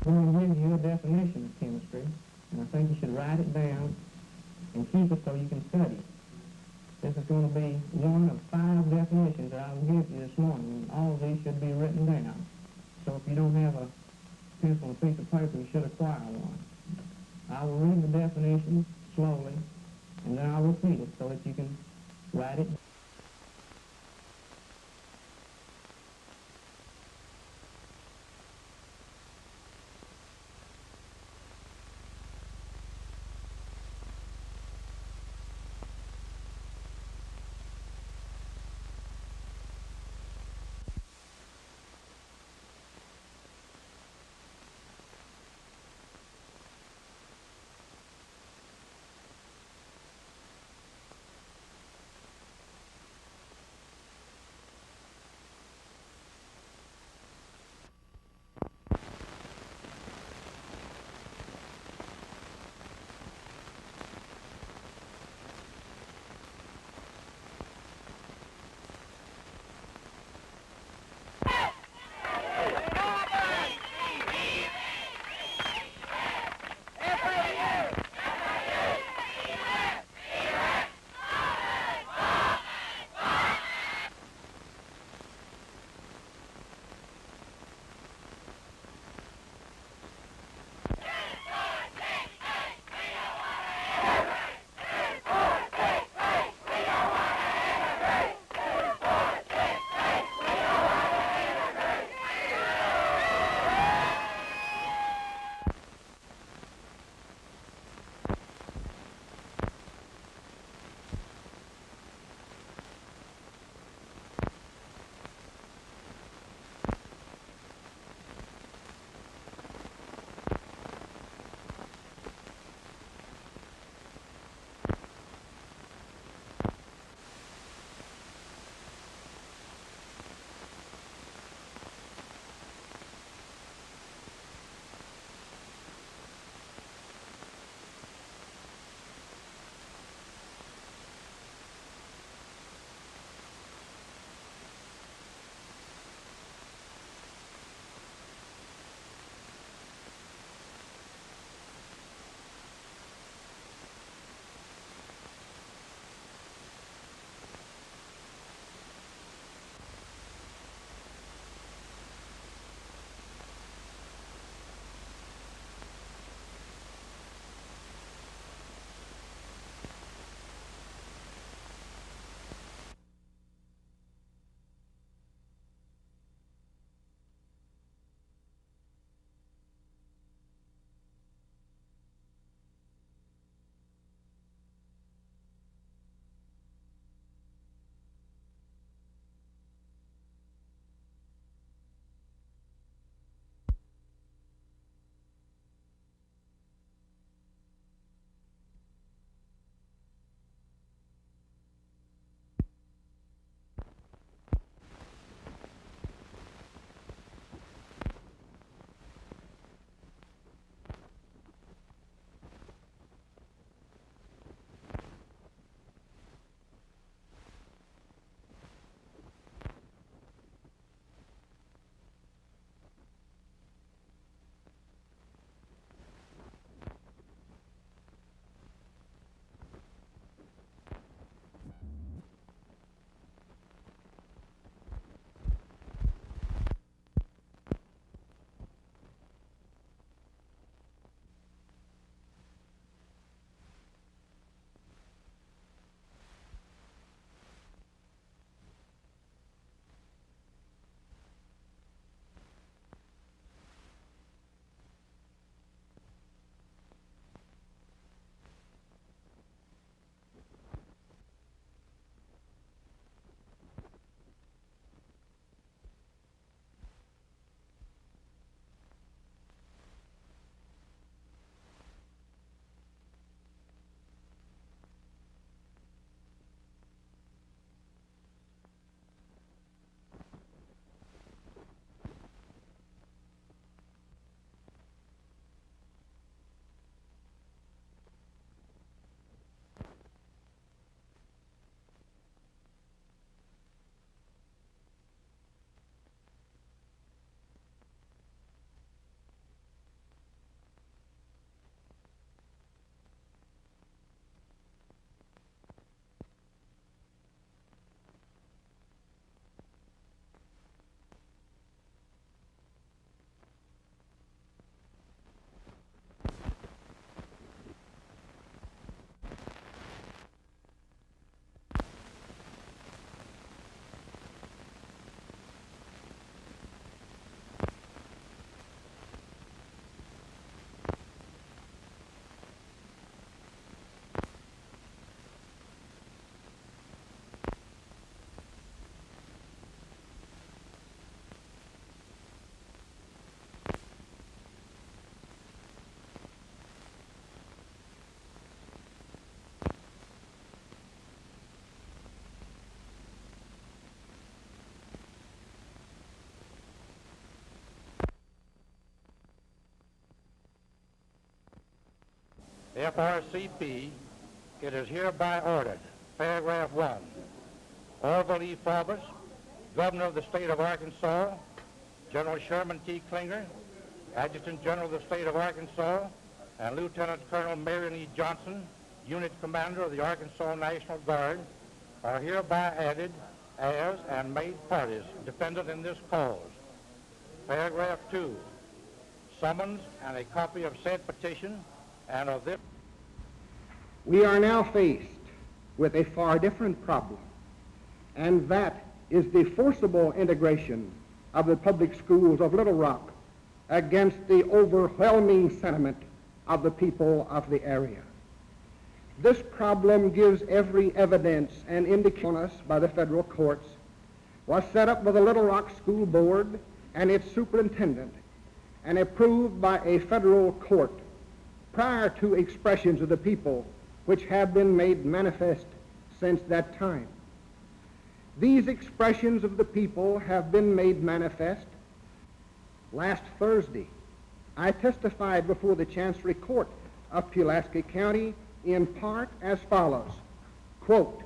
I'm going to give you a definition of chemistry, and I think you should write it down and keep it so you can study it. This is going to be one of 5 definitions that I'll give you this morning, and all of these should be written down. So if you don't have a pencil and a piece of paper, you should acquire one. I will read the definition slowly, and then I'll repeat it so that you can write it. FRCP, it is hereby ordered, paragraph 1, Orville E. Forbes, Governor of the State of Arkansas, General Sherman T. Klinger, Adjutant General of the State of Arkansas, and Lieutenant Colonel Marion E. Johnson, Unit Commander of the Arkansas National Guard, are hereby added as and made parties defendant in this cause. Paragraph 2, summons and a copy of said petition and of this. We are now faced with a far different problem, and that is the forcible integration of the public schools of Little Rock against the overwhelming sentiment of the people of the area. This problem gives every evidence and indication on us by the federal courts, was set up by the Little Rock School Board and its superintendent, and approved by a federal court prior to expressions of the people which have been made manifest since that time. These expressions of the people have been made manifest. Last Thursday, I testified before the Chancery Court of Pulaski County in part as follows, quote,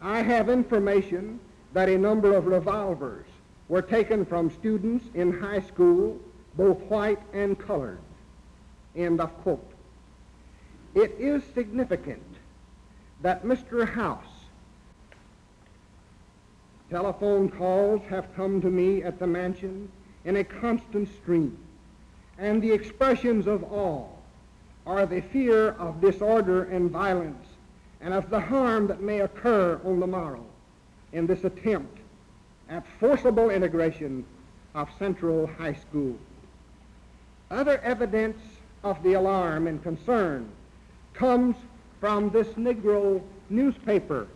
I have information that a number of revolvers were taken from students in high school, both white and colored, end of quote. It is significant that Mr. House, telephone calls have come to me at the mansion in a constant stream, and the expressions of all are the fear of disorder and violence and of the harm that may occur on the morrow in this attempt at forcible integration of Central High School. Other evidence of the alarm and concern comes from this Negro newspaper.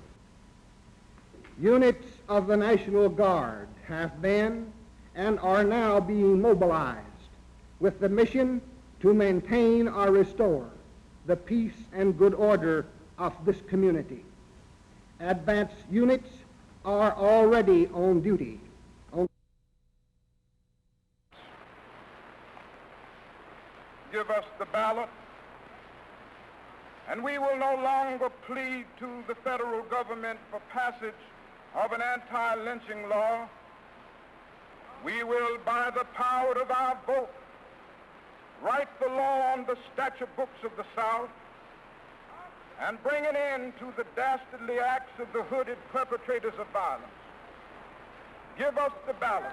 Units of the National Guard have been and are now being mobilized with the mission to maintain or restore the peace and good order of this community. Advance units are already on duty. Give us the ballot, and we will no longer plead to the federal government for passage of an anti-lynching law. We will, by the power of our vote, write the law on the statute books of the South and bring an end to the dastardly acts of the hooded perpetrators of violence. Give us the ballot.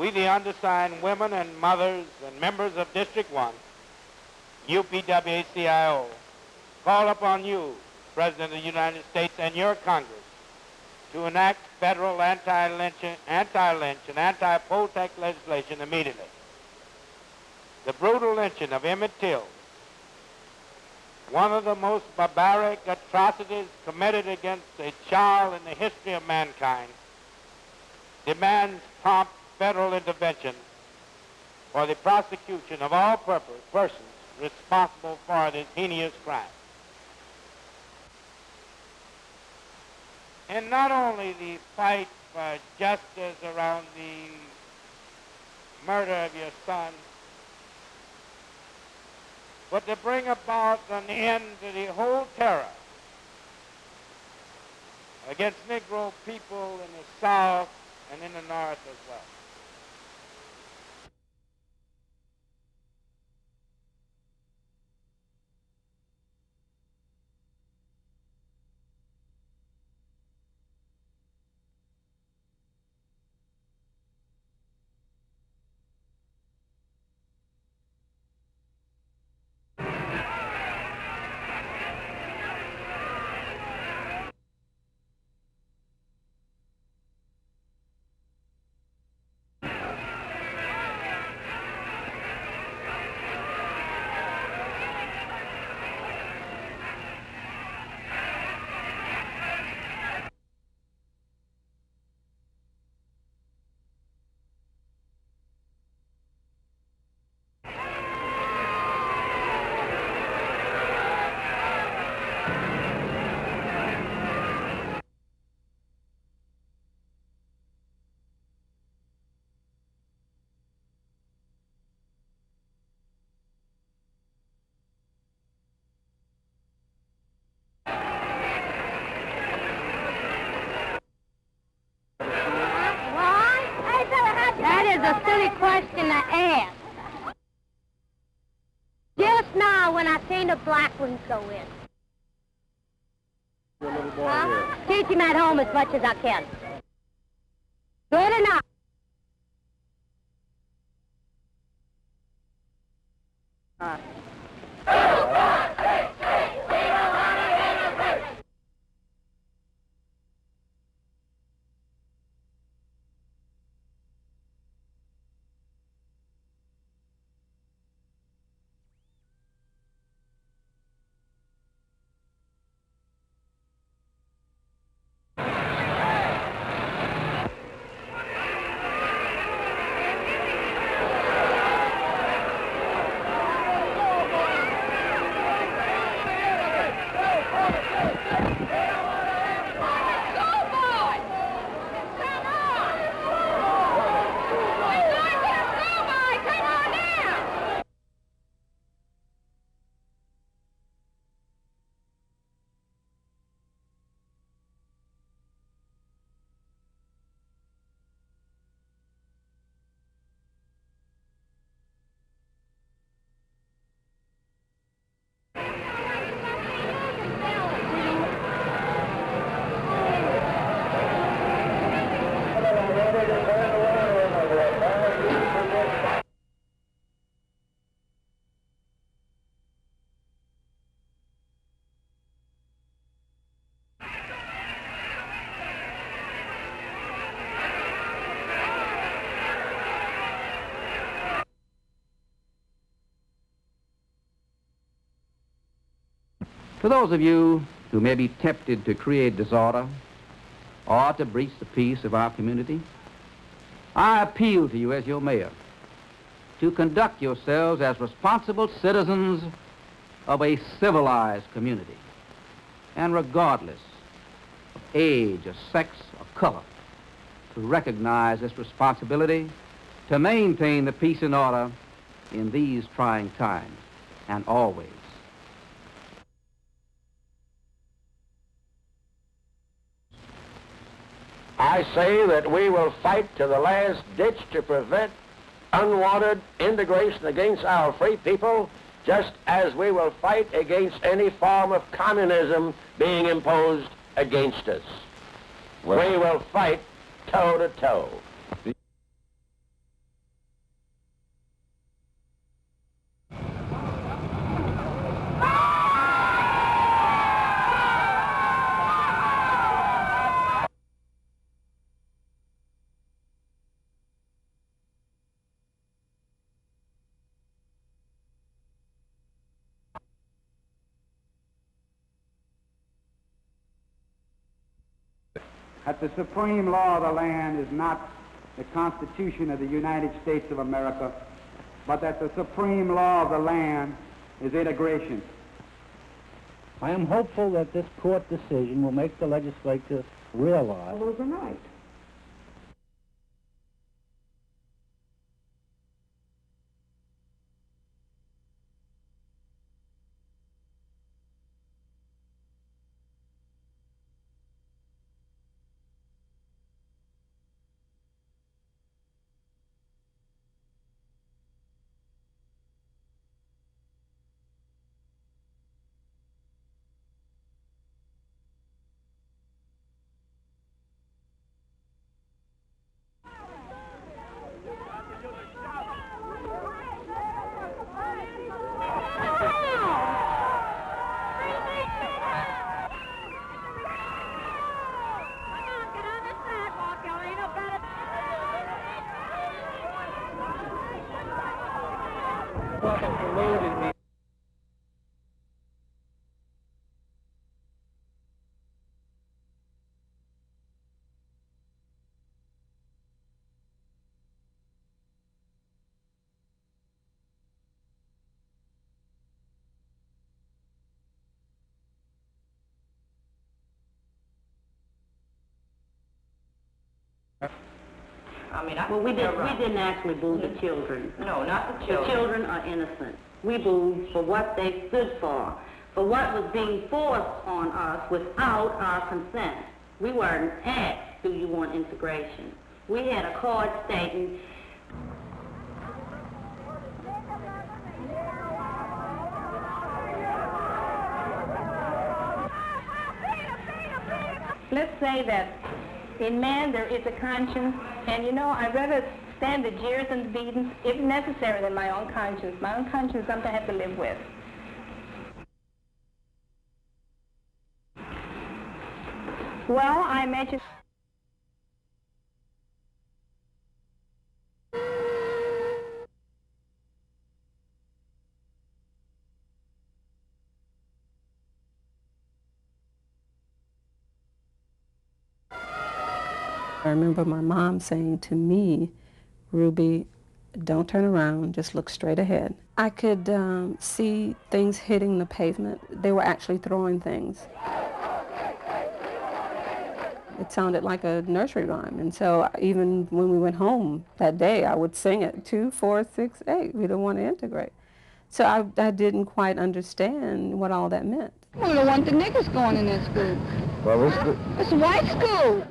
we, the undersigned women and mothers and members of District 1, UPWA-CIO, call upon you, President of the United States, and your Congress to enact federal anti-lynch and anti-poll tax legislation immediately. The brutal lynching of Emmett Till, one of the most barbaric atrocities committed against a child in the history of mankind, demands prompt federal intervention for the prosecution of all persons responsible for this heinous crime. And not only the fight for justice around the murder of your son, but to bring about an end to the whole terror against Negro people in the South and in the North as well. A silly question to ask. Just now when I seen the black ones go in. Your little boy here. Teach him at home as much as I can. Good enough. To those of you who may be tempted to create disorder or to breach the peace of our community, I appeal to you as your mayor to conduct yourselves as responsible citizens of a civilized community, and regardless of age or sex or color, to recognize this responsibility to maintain the peace and order in these trying times and always. I say that we will fight to the last ditch to prevent unwanted integration against our free people, just as we will fight against any form of communism being imposed against us. We will fight toe to toe. that the supreme law of the land is not the Constitution of the United States of America, but that the supreme law of the land is integration. I am hopeful that this court decision will make the legislature realize Overnight. Well, we didn't actually boo the children. No, not the children. The children are innocent. We booed for what they stood for what was being forced on us without our consent. We weren't asked, do you want integration? We had a card stating, let's say that in man there is a conscience, and you know, I'd rather stand the jeers and the beatings, if necessary, than my own conscience. My own conscience is something I have to live with. Well, I imagine... I remember my mom saying to me, Ruby, don't turn around, just look straight ahead. I could see things hitting the pavement. They were actually throwing things. It sounded like a nursery rhyme, and so even when we went home that day, I would sing it, 2, 4, 6, 8. We don't want to integrate. So I didn't quite understand what all that meant. We don't want the niggers going in that school. Well, it's a white school.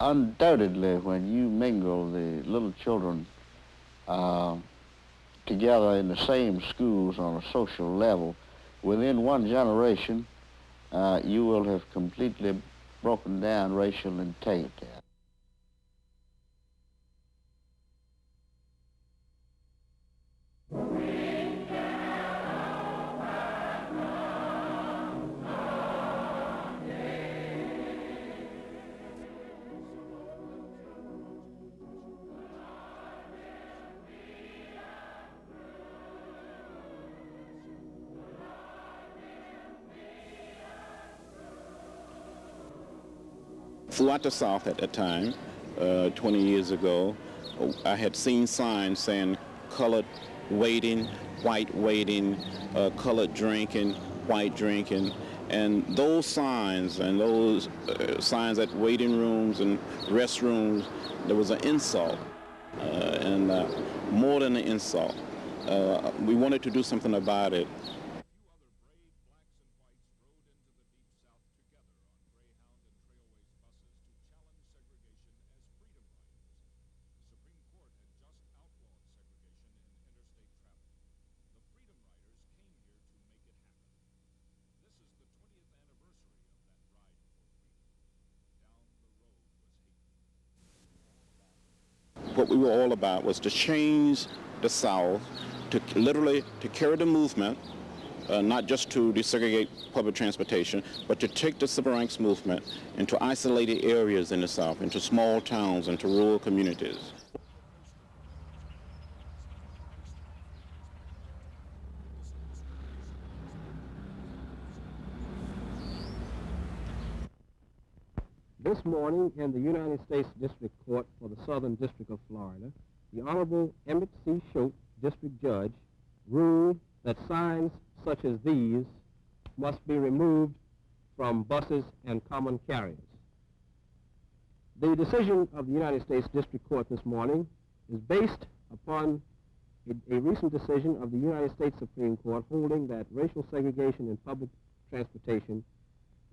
Undoubtedly, when you mingle the little children together in the same schools on a social level, within one generation, you will have completely broken down racial integrity. Throughout the South at that time, 20 years ago, I had seen signs saying colored waiting, white waiting, colored drinking, white drinking, and those signs and those signs at waiting rooms and restrooms, there was an insult, and more than an insult. We wanted to do something about it. we were all about was to change the South, to literally to carry the movement, not just to desegregate public transportation, but to take the civil rights movement into isolated areas in the South, into small towns, into rural communities. This morning in the United States District Court for the Southern District of Florida, the Honorable Emmett C. Choate, District Judge, ruled that signs such as these must be removed from buses and common carriers. The decision of the United States District Court this morning is based upon a recent decision of the United States Supreme Court holding that racial segregation in public transportation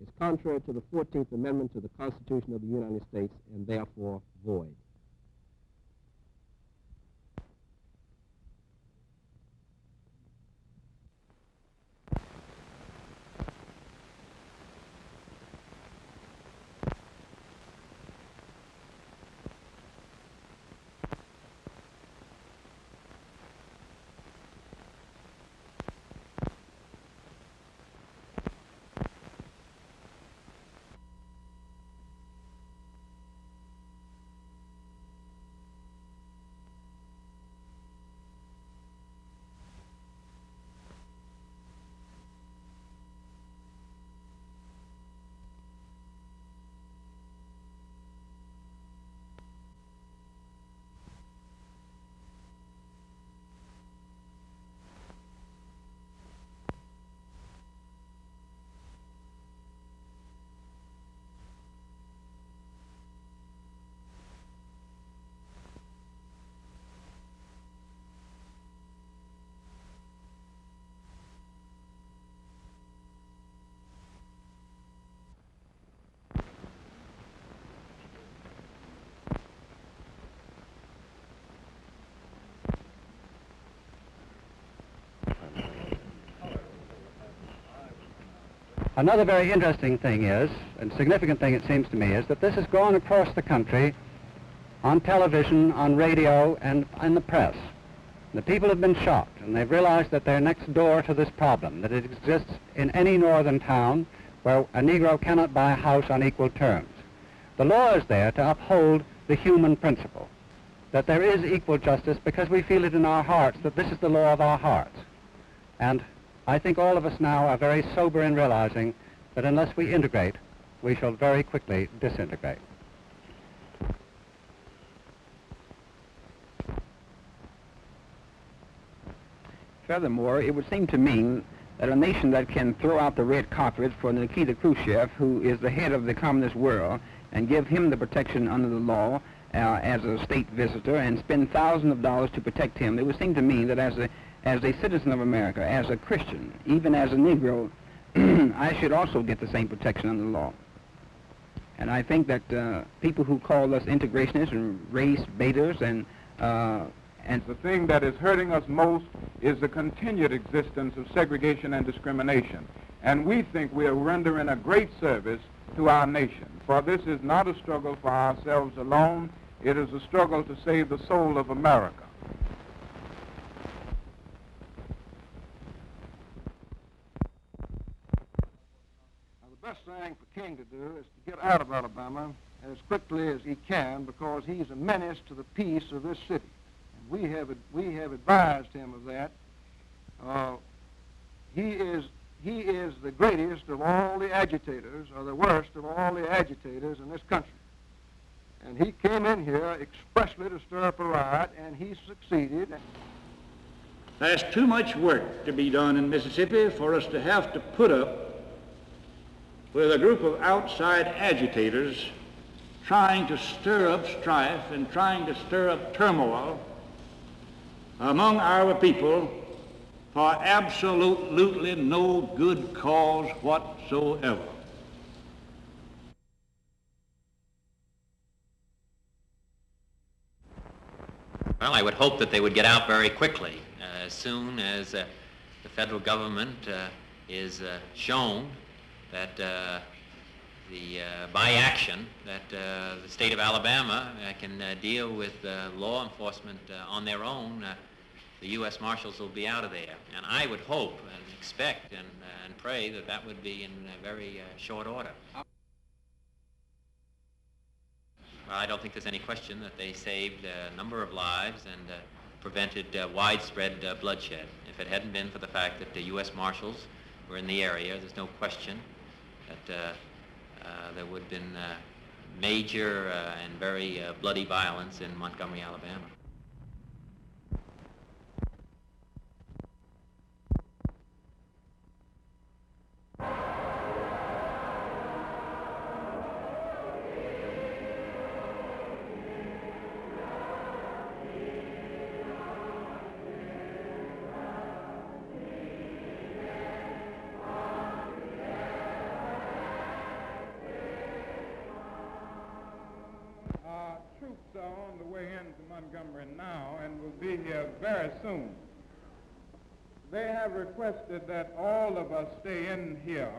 is contrary to the 14th Amendment to the Constitution of the United States and therefore void. Another very interesting thing is, and significant thing it seems to me, is that this has gone across the country on television, on radio, and in the press. The people have been shocked, and they've realized that they're next door to this problem, that it exists in any northern town where a Negro cannot buy a house on equal terms. The law is there to uphold the human principle, that there is equal justice because we feel it in our hearts, that this is the law of our hearts. And I think all of us now are very sober in realizing that unless we integrate, we shall very quickly disintegrate. Furthermore, it would seem to me that a nation that can throw out the red carpet for Nikita Khrushchev, who is the head of the communist world, and give him the protection under the law as a state visitor and spend thousands of dollars to protect him, it would seem to me that as a citizen of America, as a Christian, even as a Negro, I should also get the same protection under the law. And I think that people who call us integrationists and race baiters and the thing that is hurting us most is the continued existence of segregation and discrimination. And we think we are rendering a great service to our nation. For this is not a struggle for ourselves alone, it is a struggle to save the soul of America. The best thing for King to do is to get out of Alabama as quickly as he can, because he's a menace to the peace of this city. And we have advised him of that. He is the greatest of all the agitators, or the worst of all the agitators in this country. And he came in here expressly to stir up a riot, and he succeeded. There's too much work to be done in Mississippi for us to have to put up with a group of outside agitators trying to stir up strife and trying to stir up turmoil among our people for absolutely no good cause whatsoever. Well, I would hope that they would get out very quickly as soon as the federal government is shown that by action, that the state of Alabama can deal with law enforcement on their own, the U.S. Marshals will be out of there. And I would hope and expect and pray that that would be in very short order. Well, I don't think there's any question that they saved a number of lives and prevented widespread bloodshed. If it hadn't been for the fact that the U.S. Marshals were in the area, there's no question that there would have been major and very bloody violence in Montgomery, Alabama. Troops are on the way into Montgomery now and will be here very soon. They have requested that all of us stay in here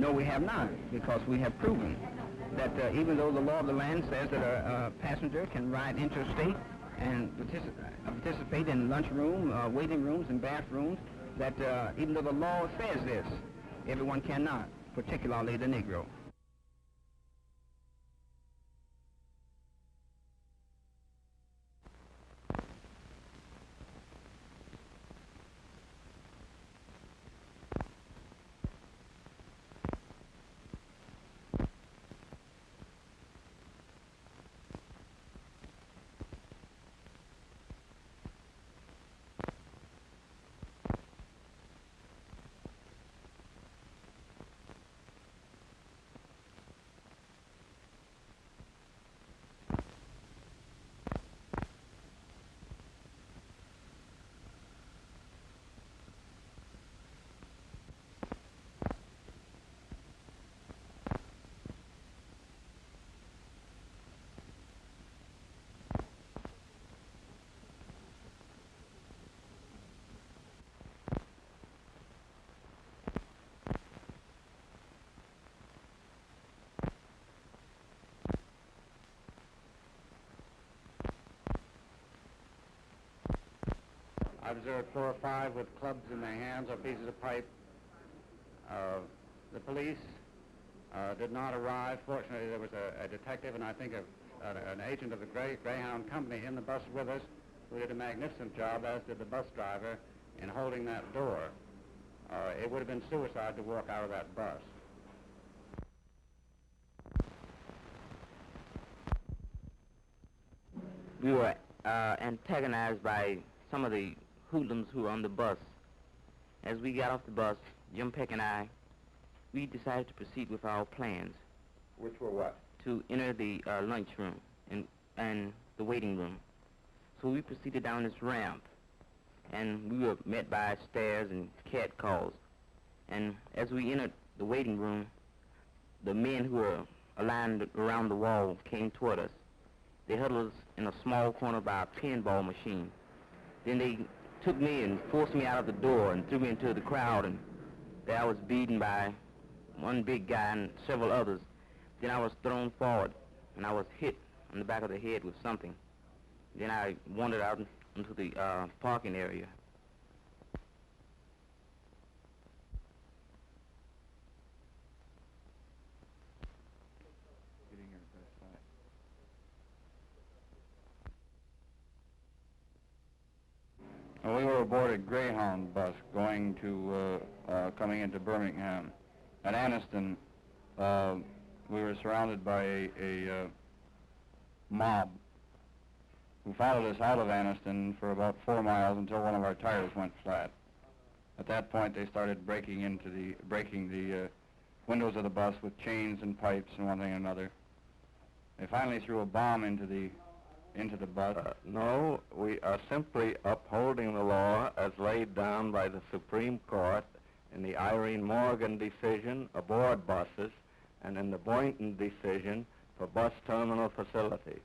No, we have not, because we have proven that even though the law of the land says that a passenger can ride interstate and participate in lunchroom, waiting rooms, and bathrooms, that even though the law says this, everyone cannot, particularly the Negro. I observed 4 or 5 with clubs in their hands or pieces of pipe. The police did not arrive. Fortunately, there was a detective and I think an agent of the Greyhound Company in the bus with us who did a magnificent job, as did the bus driver, in holding that door. It would have been suicide to walk out of that bus. We were antagonized by some of the hoodlums who were on the bus. As we got off the bus, Jim Peck and I, we decided to proceed with our plans. Which were what? To enter the lunchroom and the waiting room. So we proceeded down this ramp and we were met by stares and cat calls. And as we entered the waiting room, the men who were aligned around the wall came toward us. They huddled us in a small corner by a pinball machine. Then they took me and forced me out of the door and threw me into the crowd, and there I was beaten by one big guy and several others. Then I was thrown forward, and I was hit on the back of the head with something. Then I wandered out into the parking area. We were aboard a Greyhound bus going to, coming into Birmingham. At Anniston, we were surrounded by a mob who followed us out of Anniston for about 4 miles until one of our tires went flat. At that point, they started breaking the windows of the bus with chains and pipes and one thing and another. They finally threw a bomb into the bus. No, we are simply upholding the law as laid down by the Supreme Court in the Irene Morgan decision aboard buses and in the Boynton decision for bus terminal facilities.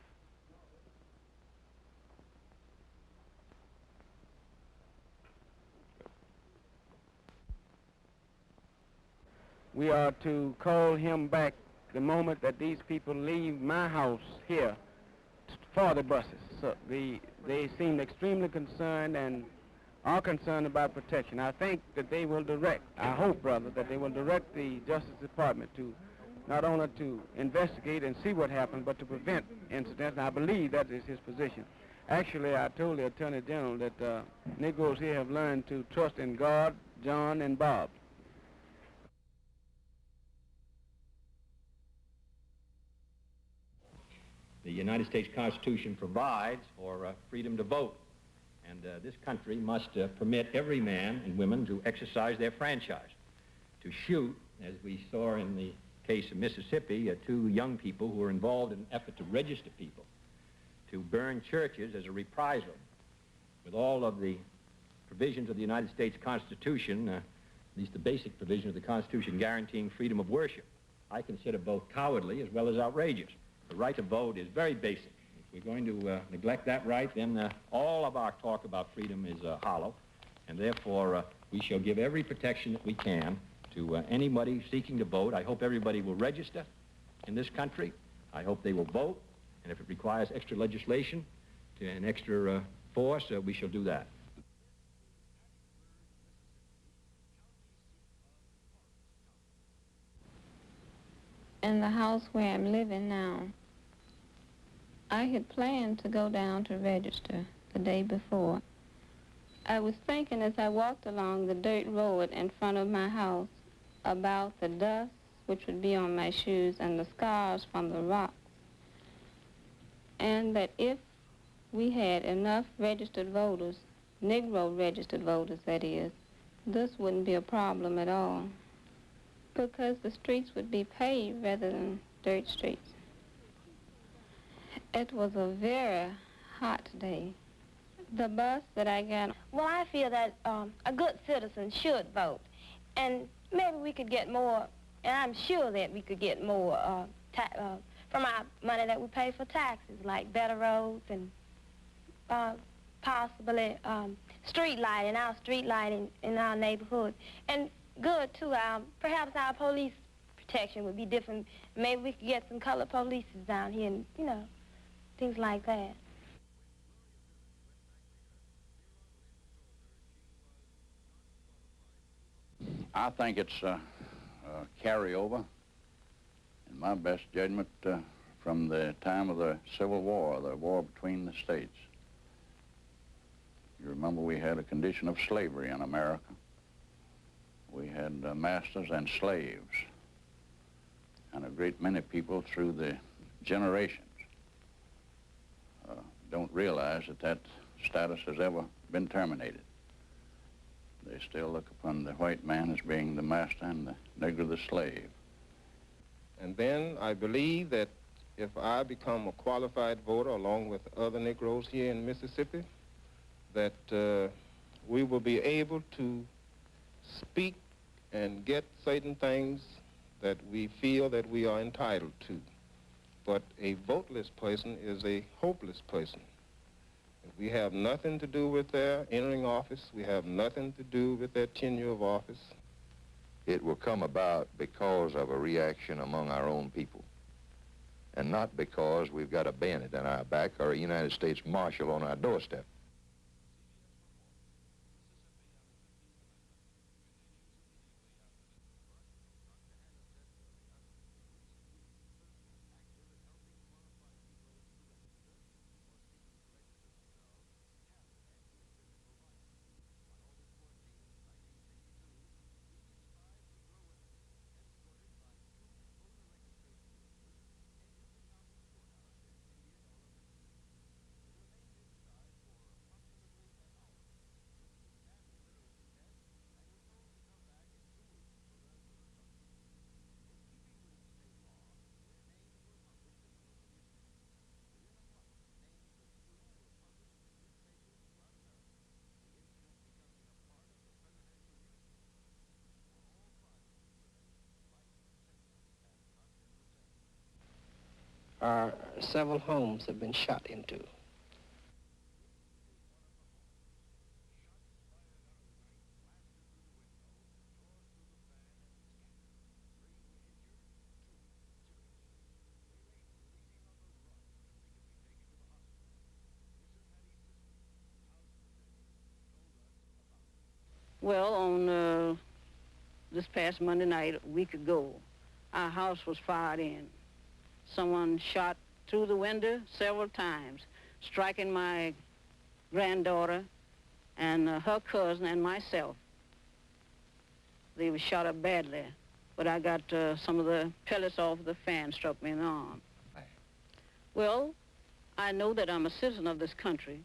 We are to call him back the moment that these people leave my house here for the buses. So they seem extremely concerned and are concerned about protection. I think that they will direct, I hope, brother, that they will direct the Justice Department to not only to investigate and see what happened, but to prevent incidents, and I believe that is his position. Actually, I told the Attorney General that Negroes here have learned to trust in God, John, and Bob. The United States Constitution provides for freedom to vote, and this country must permit every man and woman to exercise their franchise, to shoot, as we saw in the case of Mississippi, 2 young people who were involved in an effort to register people, to burn churches as a reprisal. With all of the provisions of the United States Constitution, at least the basic provision of the Constitution guaranteeing freedom of worship, I consider both cowardly as well as outrageous. The right to vote is very basic. If we're going to neglect that right, then all of our talk about freedom is hollow, and therefore we shall give every protection that we can to anybody seeking to vote. I hope everybody will register in this country. I hope they will vote, and if it requires extra legislation and extra force, we shall do that. In the house where I'm living now, I had planned to go down to register the day before. I was thinking as I walked along the dirt road in front of my house about the dust which would be on my shoes and the scars from the rocks, and that if we had enough registered voters, Negro registered voters that is, this wouldn't be a problem at all, because the streets would be paved rather than dirt streets. It was a very hot day. The bus that I got... Well, I feel that a good citizen should vote, and maybe we could get more, and I'm sure that we could get more from our money that we pay for taxes, like better roads and possibly street lighting, our street lighting in our neighborhood. And good, too, perhaps our police protection would be different. Maybe we could get some colored police down here and, you know, things like that. I think it's a carryover, in my best judgment, from the time of the Civil War, the war between the states. You remember we had a condition of slavery in America. We had masters and slaves, and a great many people through the generations don't realize that that status has ever been terminated. They still look upon the white man as being the master and the Negro the slave. And then I believe that if I become a qualified voter along with other Negroes here in Mississippi, that we will be able to speak and get certain things that we feel that we are entitled to. But a voteless person is a hopeless person. We have nothing to do with their entering office. We have nothing to do with their tenure of office. It will come about because of a reaction among our own people, and not because we've got a bayonet in our back or a United States Marshal on our doorstep. Several homes have been shot into. Well, on this past Monday night, a week ago, our house was fired in. Someone shot through the window several times, striking my granddaughter and her cousin and myself. They were shot up badly, but I got some of the pellets off the fan struck me in the arm. Well, I know that I'm a citizen of this country,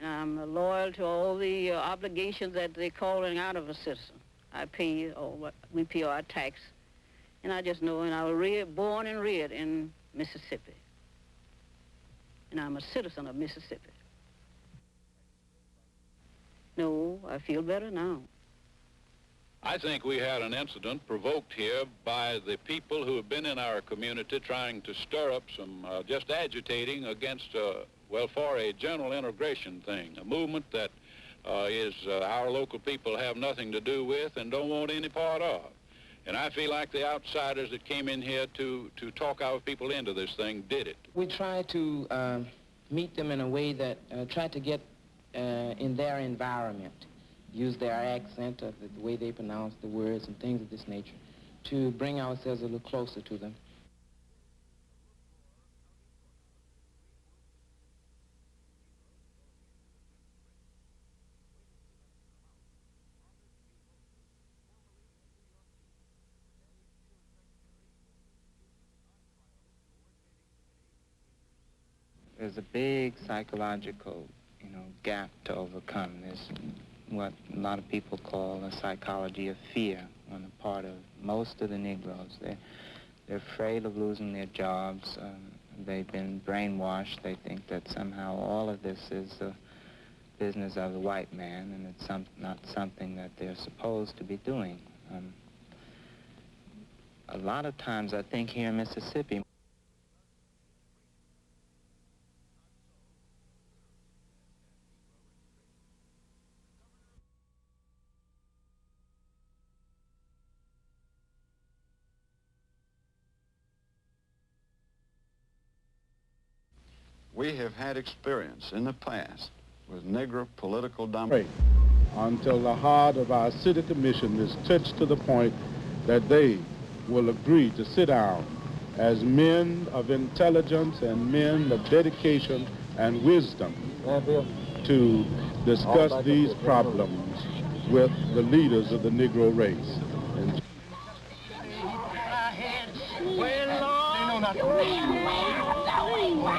and I'm loyal to all the obligations that they're calling out of a citizen. I pay, we pay our tax, and I just know, and I was born and reared in Mississippi, and I'm a citizen of Mississippi. No, I feel better now. I think we had an incident provoked here by the people who have been in our community trying to stir up some, just agitating against, well, for a general integration thing, a movement that our local people have nothing to do with and don't want any part of. And I feel like the outsiders that came in here to talk our people into this thing did it. We try to meet them in a way that try to get in their environment, use their accent, the way they pronounce the words and things of this nature, to bring ourselves a little closer to them. There's a big psychological, gap to overcome. There's what a lot of people call a psychology of fear on the part of most of the Negroes. They're afraid of losing their jobs. They've been brainwashed. They think that somehow all of this is the business of the white man, and it's not something that they're supposed to be doing. A lot of times, I think here in Mississippi, we have had experience in the past with Negro political domination. Until the heart of our city commission is touched to the point that they will agree to sit down as men of intelligence and men of dedication and wisdom to discuss these problems with the leaders of the Negro race.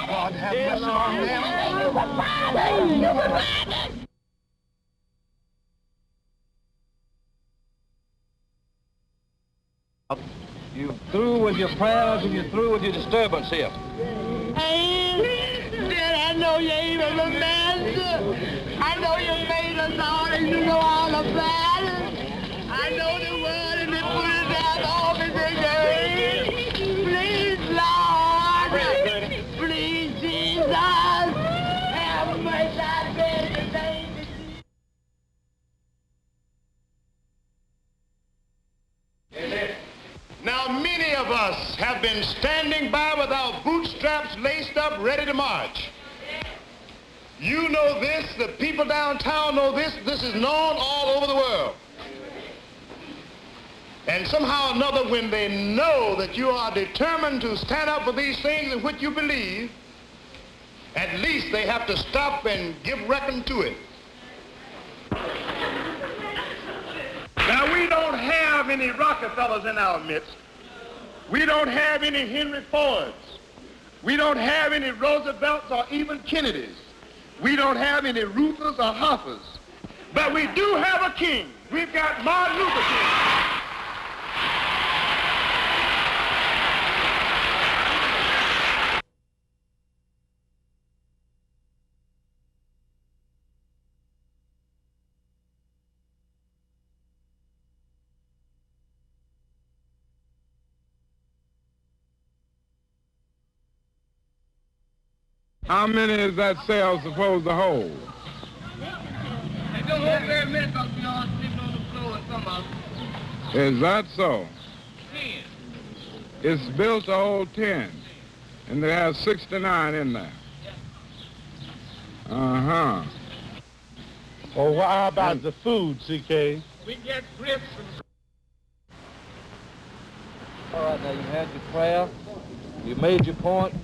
God have mercy on them. You through with your prayers and you're through with your disturbance here. Hey, Dad, I know you ain't a little man. I know you made us all and you know all about it. I know the word and they put it down all in the game. Please, Lord. Please, Jesus. Have mercy on me today. Now, many of us have been standing by with our bootstraps laced up, ready to march. You know this, the people downtown know this, this is known all over the world. And somehow or another, when they know that you are determined to stand up for these things in which you believe, at least they have to stop and give reckon to it. Now, we don't have any Rockefellers in our midst. We don't have any Henry Fords. We don't have any Roosevelts or even Kennedys. We don't have any Ruthers or Hoffers. But we do have a king. We've got Martin Luther King. How many is that cell supposed to hold? It don't hold very many because we all sleeping on the floor and some of them. Is that so? 10. It's built to hold 10, and there has 69 in there. Uh-huh. Well, how about the food, CK? We get grits. All right, now you had your prayer, you made your point.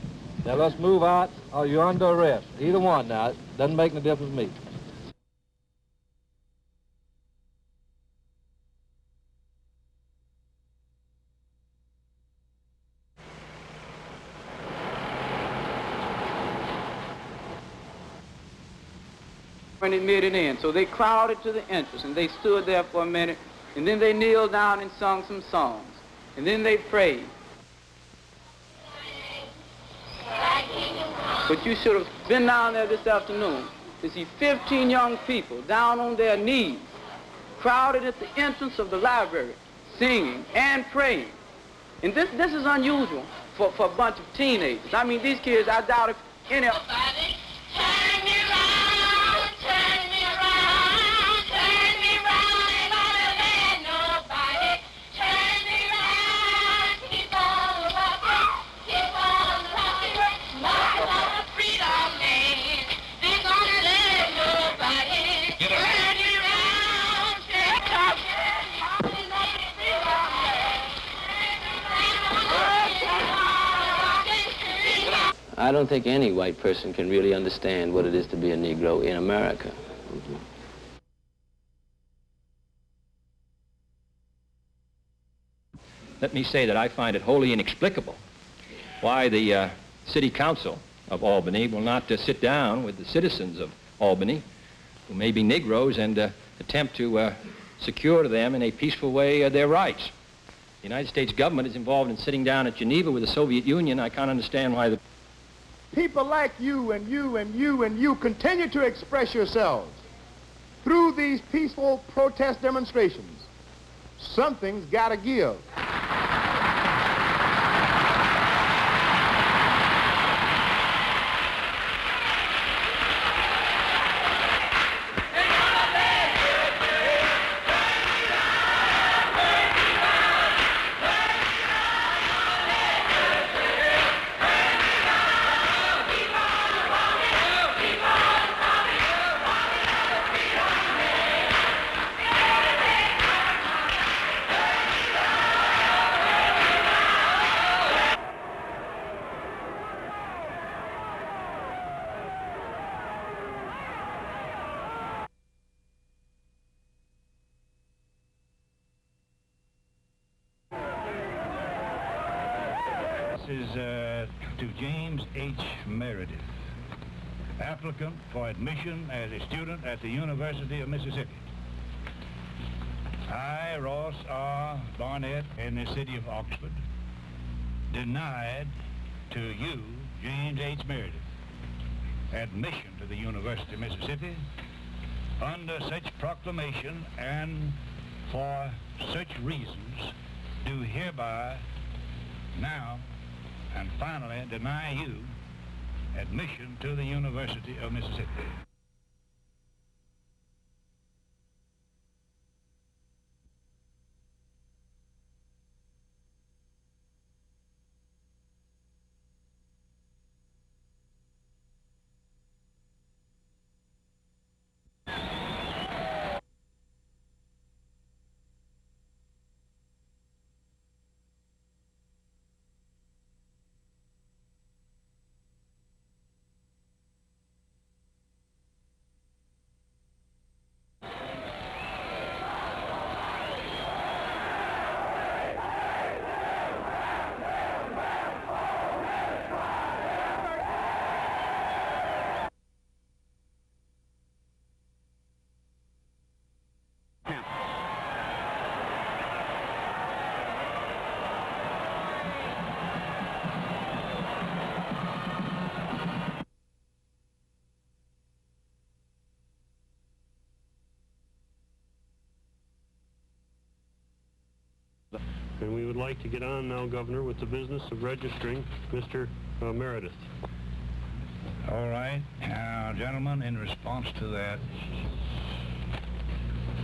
Now let's move out, or you're under arrest. Either one now. It doesn't make no difference to me. When it made an end. So they crowded to the entrance, and they stood there for a minute, and then they kneeled down and sung some songs. And then they prayed. But you should have been down there this afternoon to see 15 young people down on their knees, crowded at the entrance of the library, singing and praying. And this is unusual for a bunch of teenagers. I mean, these kids, I doubt if any of them... Turn me round, turn me round, turn me round, ain't gonna let nobody turn me round. Keep on rocking, keep on rocking, march on the freedom man. Ain't gonna let nobody turn me round, I don't think any white person can really understand what it is to be a Negro in America. Let me say that I find it wholly inexplicable why the City Council of Albany will not sit down with the citizens of Albany, who may be Negroes, and attempt to secure to them in a peaceful way their rights. The United States government is involved in sitting down at Geneva with the Soviet Union. I can't understand why the... People like you and you and you and you continue to express yourselves through these peaceful protest demonstrations. Something's got to give. This is to James H. Meredith, applicant for admission as a student at the University of Mississippi. I, Ross R. Barnett, in the city of Oxford, denied to you, James H. Meredith, admission to the University of Mississippi under such proclamation and for such reasons do hereby now and finally deny you admission to the University of Mississippi. And we would like to get on now, Governor, with the business of registering Mr. Meredith. All right. Now, gentlemen, in response to that,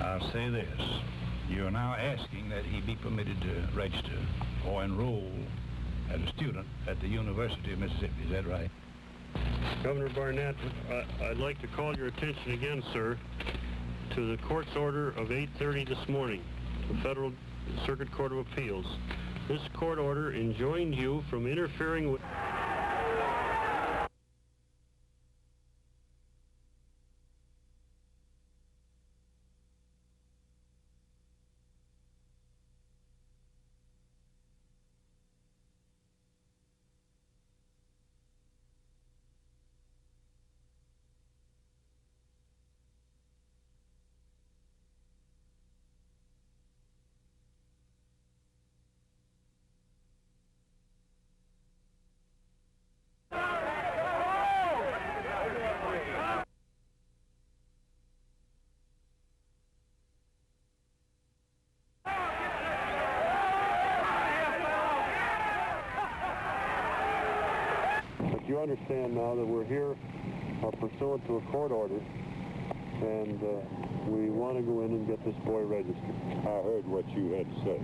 I'll say this. You're now asking that he be permitted to register or enroll as a student at the University of Mississippi. Is that right? Governor Barnett, I'd like to call your attention again, sir, to the court's order of 8:30 this morning, the Federal Circuit Court of Appeals. This court order enjoined you from interfering with... You understand now that we're here pursuant to a court order, and we want to go in and get this boy registered. I heard what you had to say.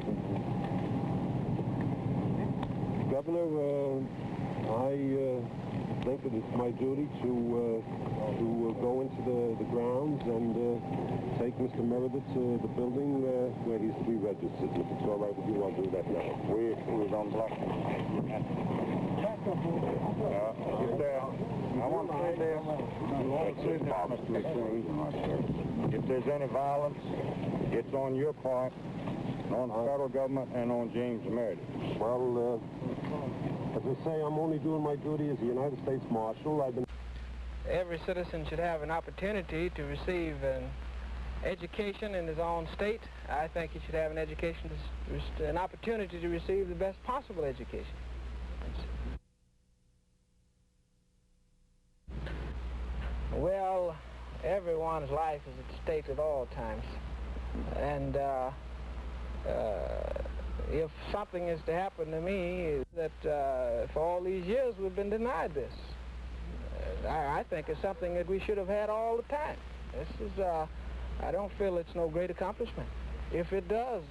Governor, I think that it's my duty to go into the grounds and take Mr. Meredith to the building where he's to be registered. If it's all right with you, I'll do that now. We don't block him. I want to say this. If there's any violence, it's on your part, on the federal government, and on James Meredith. Well, as I say, I'm only doing my duty as a United States Marshal. Every citizen should have an opportunity to receive an education in his own state. I think he should have an opportunity to receive the best possible education. Well, everyone's life is at stake at all times. And if something is to happen to me, that for all these years we've been denied this. I think it's something that we should have had all the time. This is, I don't feel it's no great accomplishment. If it does,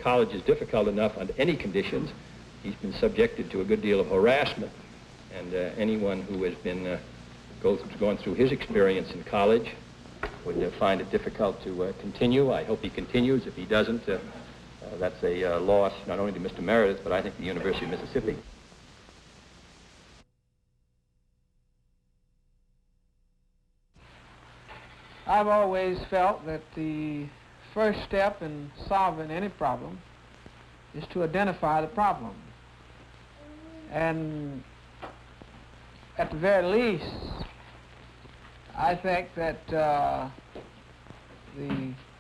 college is difficult enough under any conditions. He's been subjected to a good deal of harassment, and anyone who has been gone through his experience in college would find it difficult to continue. I hope he continues. If he doesn't, that's a loss not only to Mr. Meredith, but I think the University of Mississippi. I've always felt that the first step in solving any problem is to identify the problem. And at the very least, I think that the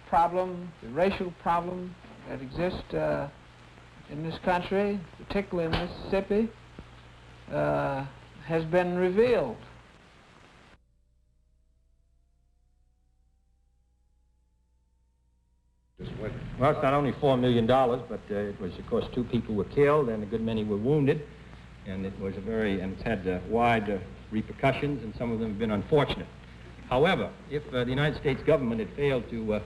problem, the racial problem that exists in this country, particularly in Mississippi, has been revealed. Well, it's not only $4 million, but it was, of course, 2 people were killed and a good many were wounded, and it was it's had wide repercussions, and some of them have been unfortunate. However, if the United States government had failed to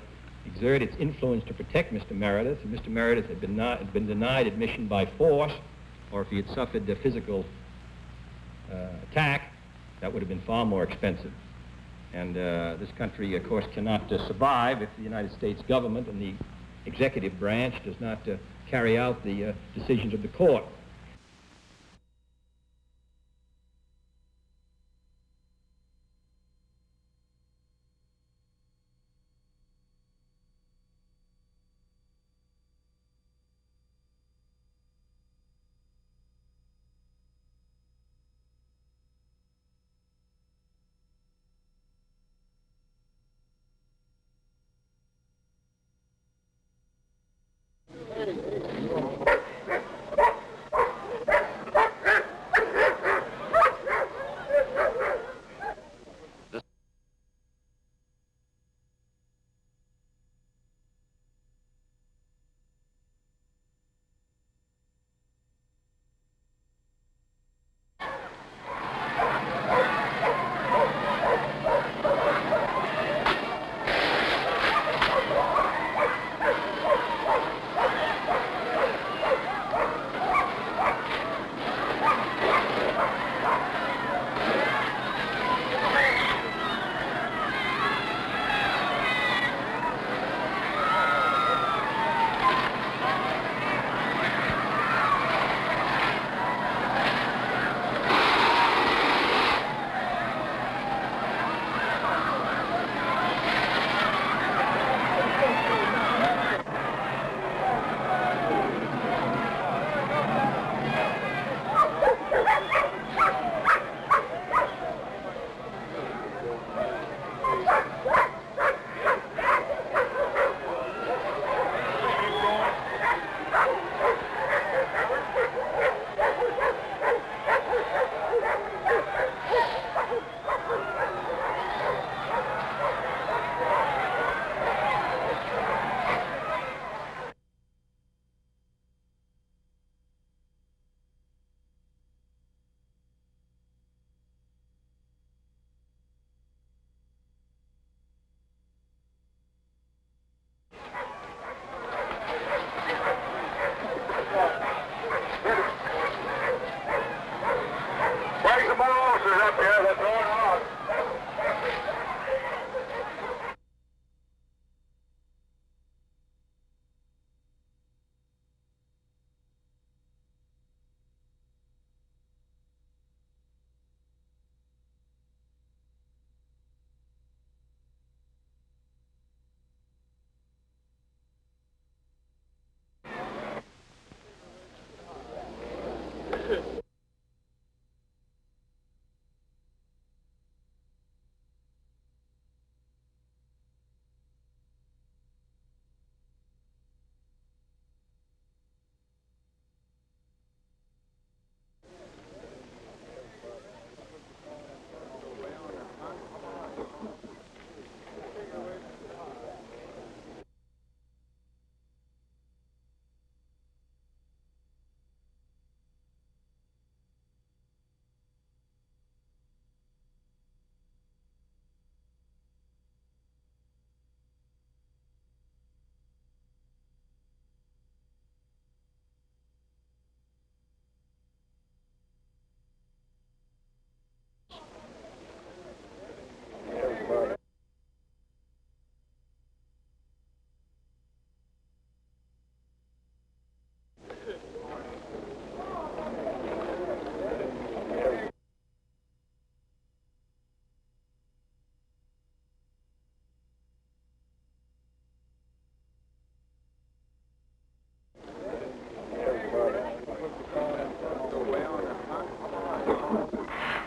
exert its influence to protect Mr. Meredith, and Mr. Meredith had been denied admission by force, or if he had suffered a physical attack, that would have been far more expensive. And this country, of course, cannot survive if the United States government and the executive branch does not carry out the decisions of the court.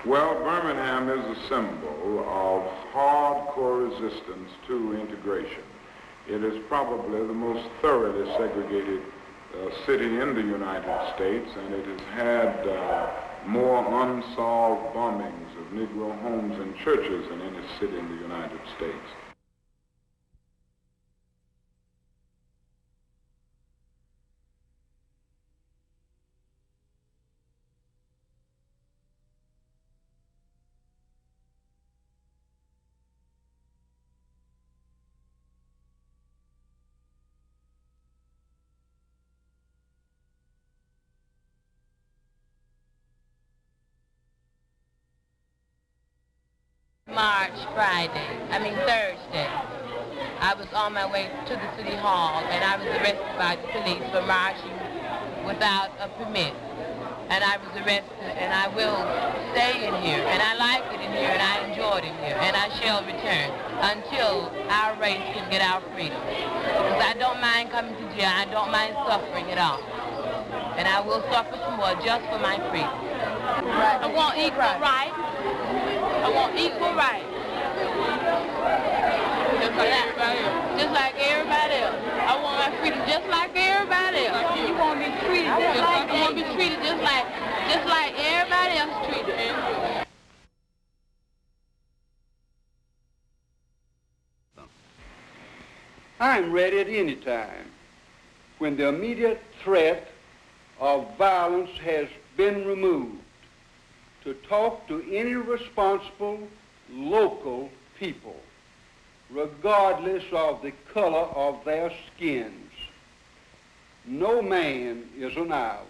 Well, Birmingham is a symbol of hardcore resistance to integration. It is probably the most thoroughly segregated city in the United States, and it has had more unsolved bombings of Negro homes and churches than any city in the United States. Thursday. I was on my way to the city hall and I was arrested by the police for marching without a permit. And I was arrested and I will stay in here and I like it in here and I enjoyed it here and I shall return until our race can get our freedom. Because I don't mind coming to jail, I don't mind suffering at all. And I will suffer some more just for my freedom. I want equal rights. I want equal rights. Just like everybody else. I want my freedom just like everybody else. You want to be treated just like I want to be treated just like everybody else treated. I'm ready at any time when the immediate threat of violence has been removed to talk to any responsible local people, regardless of the color of their skins. No man is an island.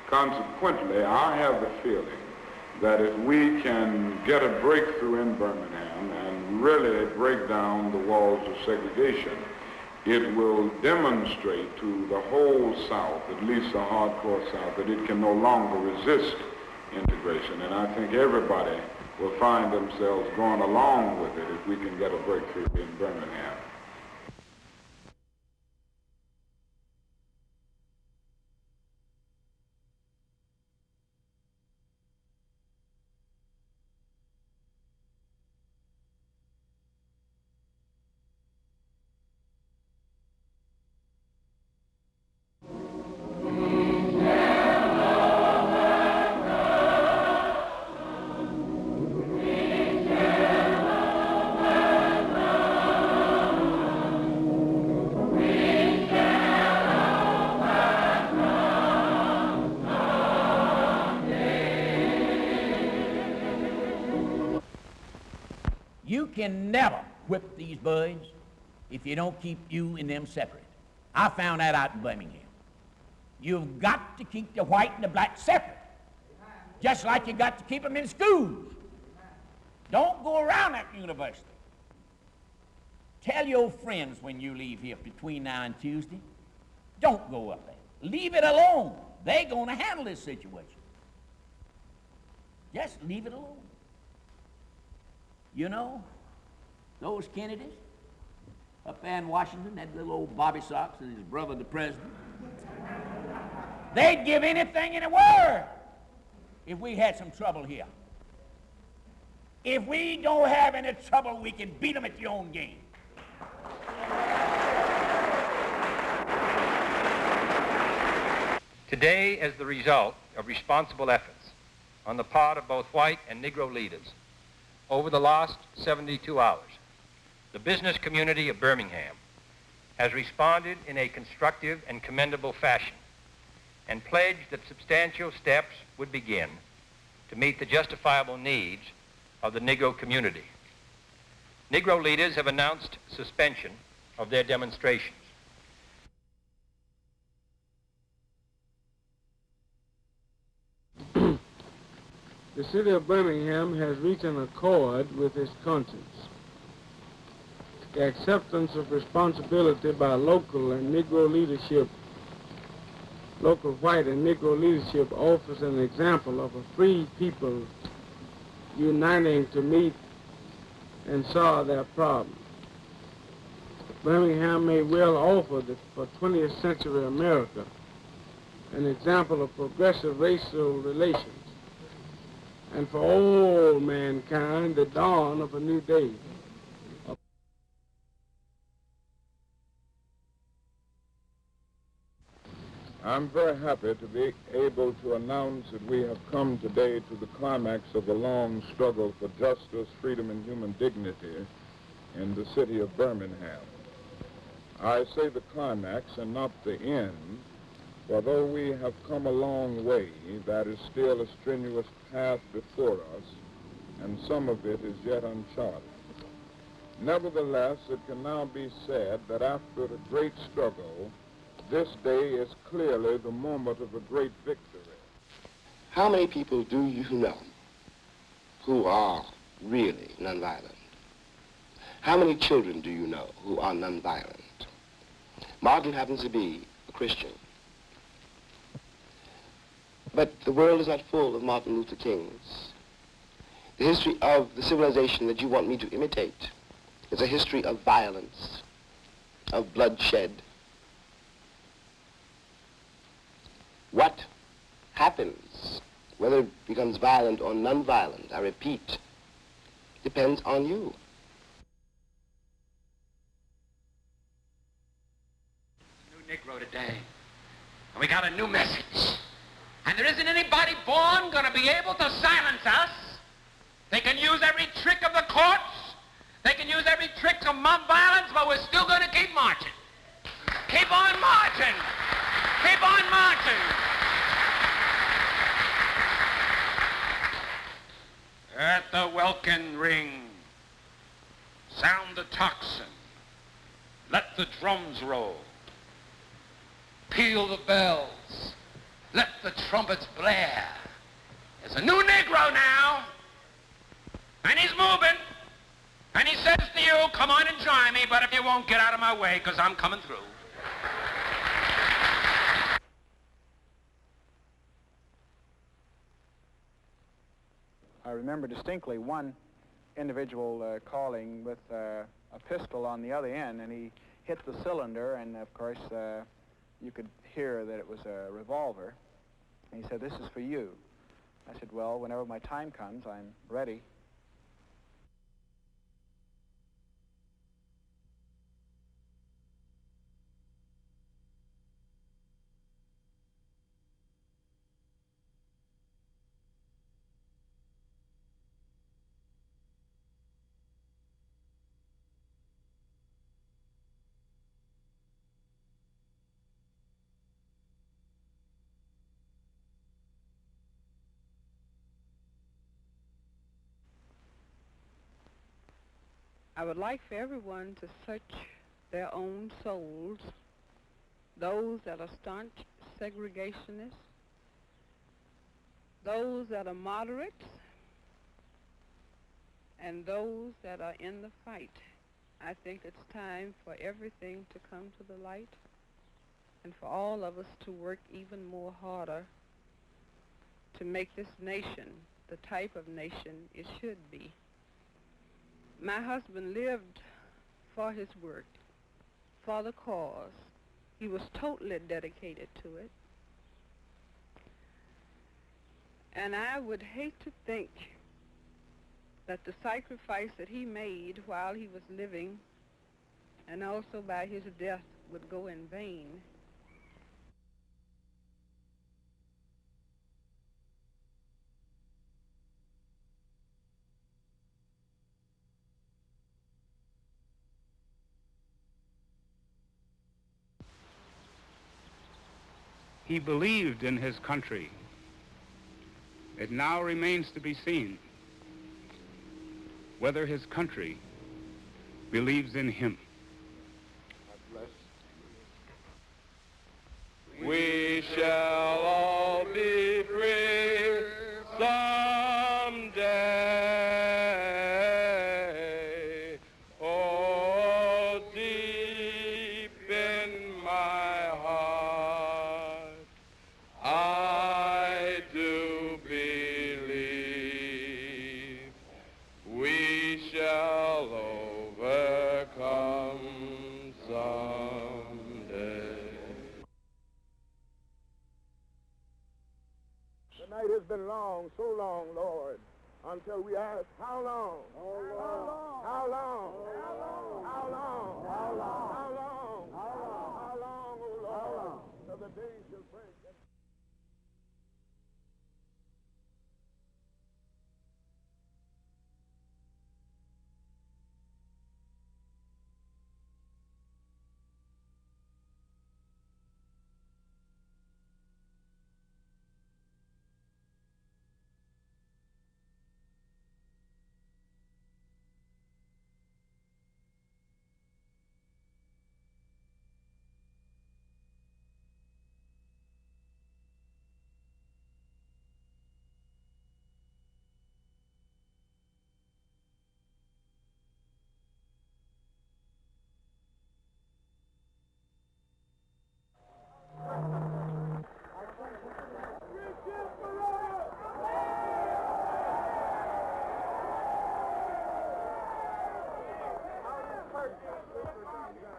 Consequently, I have the feeling that if we can get a breakthrough in Birmingham and really break down the walls of segregation, it will demonstrate to the whole South, at least the hardcore South, that it can no longer resist integration. And I think everybody will find themselves going along with it if we can get a breakthrough in Birmingham. You can never whip these boys if you don't keep you and them separate. I found that out in Birmingham. You've got to keep the white and the black separate, just like you got to keep them in schools. Don't go around that university. Tell your friends when you leave here between now and Tuesday, don't go up there. Leave it alone. They're going to handle this situation. Just leave it alone. You know, those Kennedys up there in Washington, that little old Bobby Sox and his brother, the president, they'd give anything in the world if we had some trouble here. If we don't have any trouble, we can beat them at your own game. Today, as the result of responsible efforts on the part of both white and Negro leaders, over the last 72 hours, the business community of Birmingham has responded in a constructive and commendable fashion and pledged that substantial steps would begin to meet the justifiable needs of the Negro community. Negro leaders have announced suspension of their demonstrations. The city of Birmingham has reached an accord with its conscience. The acceptance of responsibility by local and Negro leadership, local white and Negro leadership offers an example of a free people uniting to meet and solve their problems. Birmingham may well offer for 20th century America an example of progressive racial relations, and for all mankind the dawn of a new day. I'm very happy to be able to announce that we have come today to the climax of a long struggle for justice, freedom, and human dignity in the city of Birmingham. I say the climax and not the end, for though we have come a long way, that is still a strenuous path before us, and some of it is yet uncharted. Nevertheless, it can now be said that after the great struggle, this day is clearly the moment of a great victory. How many people do you know who are really nonviolent? How many children do you know who are nonviolent? Martin happens to be a Christian. But the world is not full of Martin Luther Kings. The history of the civilization that you want me to imitate is a history of violence, of bloodshed. What happens, whether it becomes violent or non-violent, I repeat, depends on you. New Negro today, and we got a new message. And there isn't anybody born going to be able to silence us. They can use every trick of the courts. They can use every trick of mob violence, but we're still going to keep marching. Keep on marching. Keep on marching. At the welkin ring, sound the tocsin. Let the drums roll. Peal the bells. Let the trumpets blare. There's a new Negro now, and he's moving, and he says to you, come on and join me, but if you won't, get out of my way, because I'm coming through. I remember distinctly one individual calling with a pistol on the other end, and he hit the cylinder, and of course you could hear that it was a revolver. And he said, "This is for you." I said, "Well, whenever my time comes, I'm ready." I would like for everyone to search their own souls, those that are staunch segregationists, those that are moderates, and those that are in the fight. I think it's time for everything to come to the light and for all of us to work even more harder to make this nation the type of nation it should be. My husband lived for his work, for the cause. He was totally dedicated to it. And I would hate to think that the sacrifice that he made while he was living and also by his death would go in vain. He believed in his country. It now remains to be seen whether his country believes in him. we shall all be free someday. Oh, deep in my heart, I do believe we shall overcome someday. The night has been long, so long, Lord, until we ask, how long? How long? How long? How long? How long? How long? How long? How long, oh Lord, till the day shall break.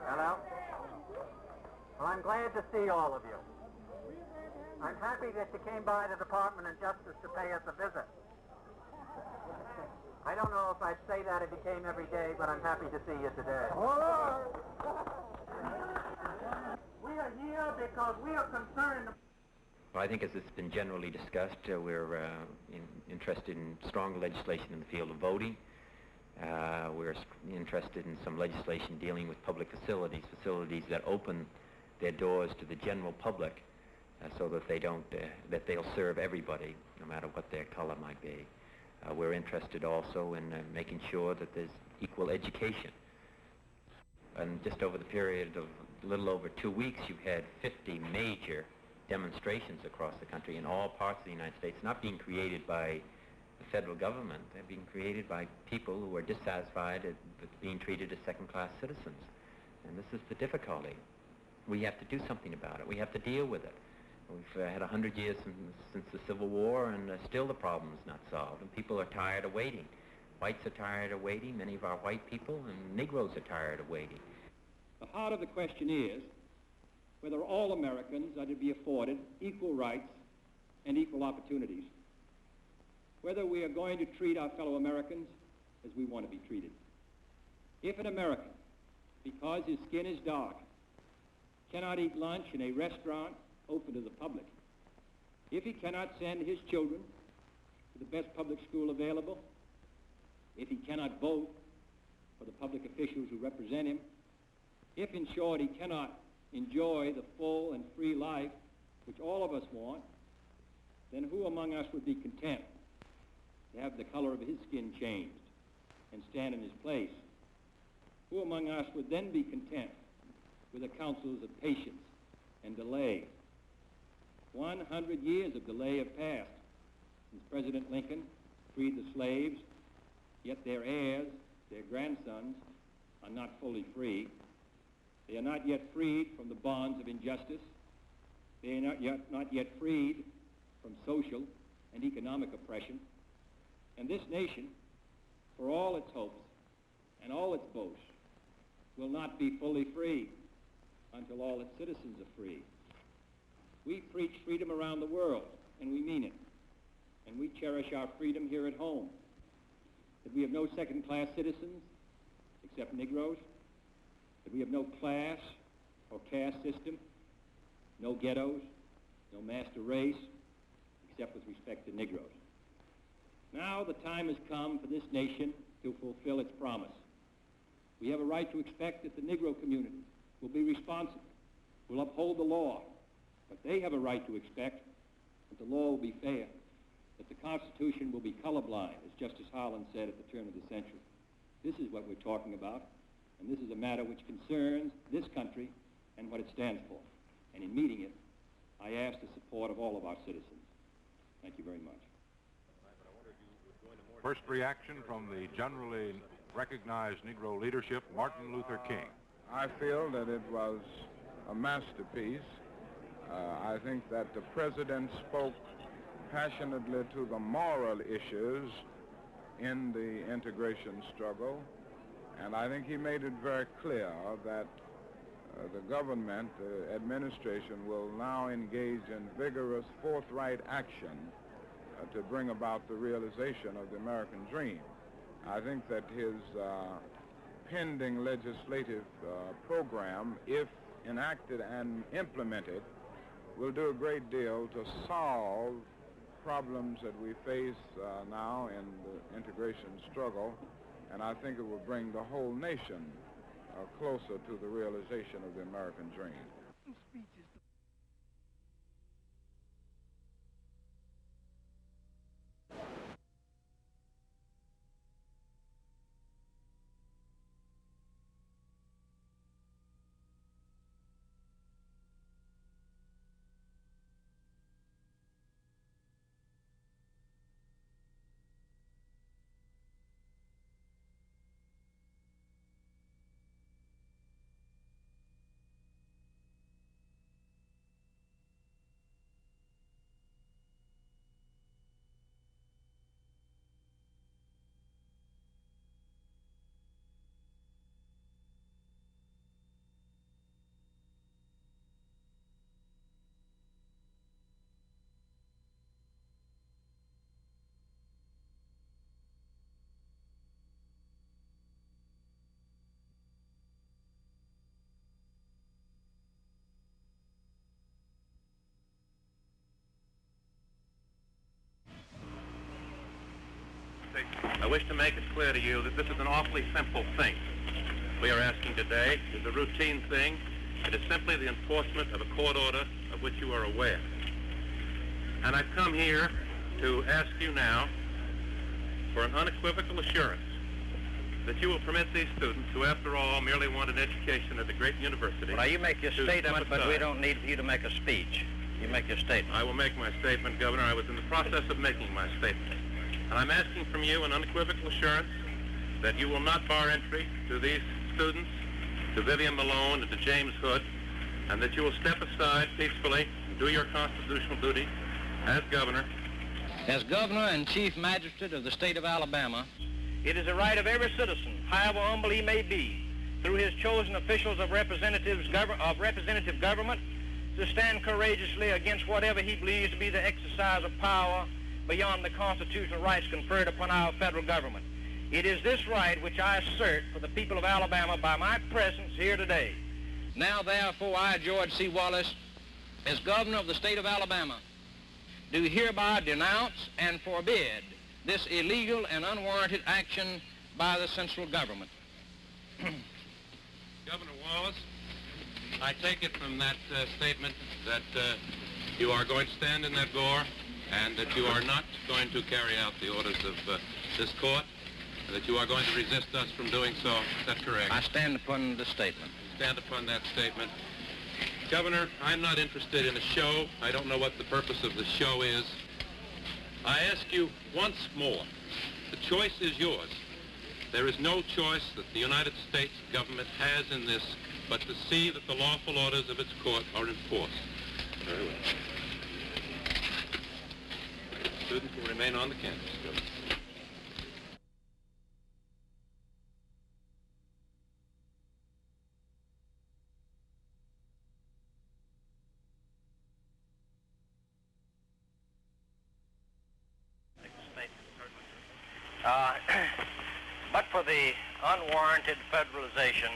Hello? Well, I'm glad to see all of you. I'm happy that you came by the Department of Justice to pay us a visit. I don't know if I'd say that if you came every day, but I'm happy to see you today. We are here because we are concerned. Well, I think as it's been generally discussed, we're interested in strong legislation in the field of voting. We're interested in some legislation dealing with public facilities, facilities that open their doors to the general public so that that they'll serve everybody, no matter what their color might be. We're interested also in making sure that there's equal education. And just over the period of a little over 2 weeks, you've had 50 major demonstrations across the country in all parts of the United States, not being created by the federal government. They're being created by people who are dissatisfied with being treated as second-class citizens. And this is the difficulty. We have to do something about it. We have to deal with it. We've had 100 years since the Civil War, and still the problem is not solved. And people are tired of waiting. Whites are tired of waiting, many of our white people, and Negroes are tired of waiting. The heart of the question is whether all Americans are to be afforded equal rights and equal opportunities. Whether we are going to treat our fellow Americans as we want to be treated. If an American, because his skin is dark, cannot eat lunch in a restaurant open to the public, if he cannot send his children to the best public school available, if he cannot vote for the public officials who represent him, if, in short, he cannot enjoy the full and free life which all of us want, then who among us would be content to have the color of his skin changed and stand in his place? Who among us would then be content with the counsels of patience and delay? 100 years of delay have passed since President Lincoln freed the slaves, yet their heirs, their grandsons, are not fully free. They are not yet freed from the bonds of injustice. They are not yet freed from social and economic oppression. And this nation, for all its hopes and all its boasts, will not be fully free until all its citizens are free. We preach freedom around the world, and we mean it. And we cherish our freedom here at home. That we have no second-class citizens except Negroes. That we have no class or caste system, no ghettos, no master race, except with respect to Negroes. Now the time has come for this nation to fulfill its promise. We have a right to expect that the Negro community will be responsible, will uphold the law, but they have a right to expect that the law will be fair, that the Constitution will be colorblind, as Justice Harlan said at the turn of the century. This is what we're talking about, and this is a matter which concerns this country and what it stands for. And in meeting it, I ask the support of all of our citizens. Thank you very much. First reaction from the generally recognized Negro leadership, Martin Luther King. I feel that it was a masterpiece. I think that the president spoke passionately to the moral issues in the integration struggle, and I think he made it very clear that the government, the administration, will now engage in vigorous, forthright action to bring about the realization of the American dream. I think that his pending legislative program, if enacted and implemented, will do a great deal to solve problems that we face now in the integration struggle, and I think it will bring the whole nation closer to the realization of the American dream. I wish to make it clear to you that this is an awfully simple thing. We are asking today is a routine thing. It is simply the enforcement of a court order of which you are aware. And I've come here to ask you now for an unequivocal assurance that you will permit these students who, after all, merely want an education at a great university. Well, now, you make your statement, but we don't need you to make a speech. You make your statement. I will make my statement, Governor. I was in the process of making my statement. And I'm asking from you an unequivocal assurance that you will not bar entry to these students, to Vivian Malone and to James Hood, and that you will step aside peacefully and do your constitutional duty as governor. As governor and chief magistrate of the state of Alabama, it is the right of every citizen, however humble he may be, through his chosen officials of representative government, to stand courageously against whatever he believes to be the exercise of power beyond the constitutional rights conferred upon our federal government. It is this right which I assert for the people of Alabama by my presence here today. Now, therefore, I, George C. Wallace, as governor of the state of Alabama, do hereby denounce and forbid this illegal and unwarranted action by the central government. Governor Wallace, I take it from that statement that you are going to stand in that door and that you are not going to carry out the orders of this court, that you are going to resist us from doing so. Is that correct? I stand upon the statement. Stand upon that statement. Governor, I'm not interested in a show. I don't know what the purpose of the show is. I ask you once more, the choice is yours. There is no choice that the United States government has in this but to see that the lawful orders of its court are enforced. Very well. Students will remain on the campus. But for the unwarranted federalization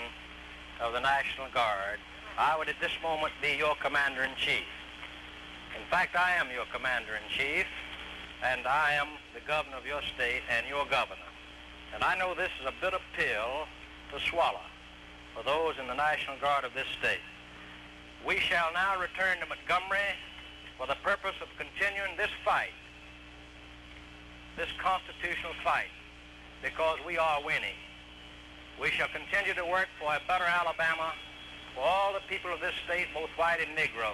of the National Guard, I would at this moment be your commander-in-chief. In fact, I am your commander-in-chief, and I am the governor of your state and your governor. And I know this is a bitter pill to swallow for those in the National Guard of this state. We shall now return to Montgomery for the purpose of continuing this fight, this constitutional fight, because we are winning. We shall continue to work for a better Alabama for all the people of this state, both white and Negro.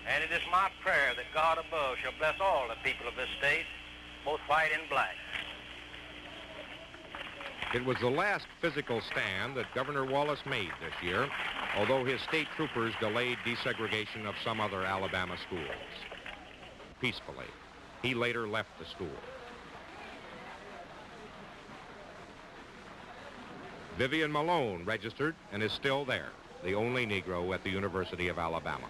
And it is my prayer that God above shall bless all the people of this state, both white and black. It was the last physical stand that Governor Wallace made this year, although his state troopers delayed desegregation of some other Alabama schools. Peacefully, he later left the school. Vivian Malone registered and is still there, the only Negro at the University of Alabama.